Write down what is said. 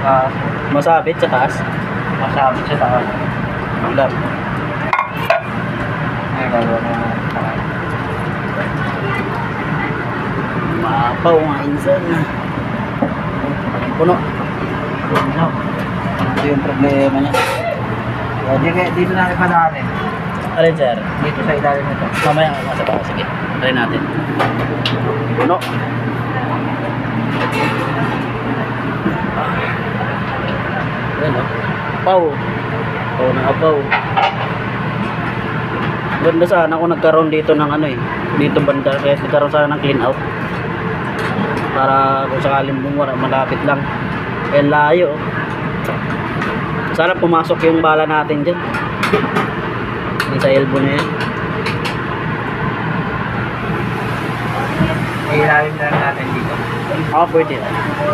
taas. Masabit sa taas. Masabit sa taas. Ulam. Ay, gagawa na yung taas. Mapaw nga insan. Puno. Ano? Ito yung problema niya. Dito namin padaanin. Alin sir? Dito sa ilalim nito. Mamaya ako sa baka. Sige. Try natin. Puno. Ayan o. Paw. Paw na apaw. Ganda sana kung nagkaroon dito ng ano eh. Dito banda. Kaya nagkaroon sana ng clean out. Para kung sakaling bumura, malapit lang. Kaya layo. Sana pumasok yung bala natin dyan. Yung sa elbow na yan. Ilalim na lang natin dito. Pwede.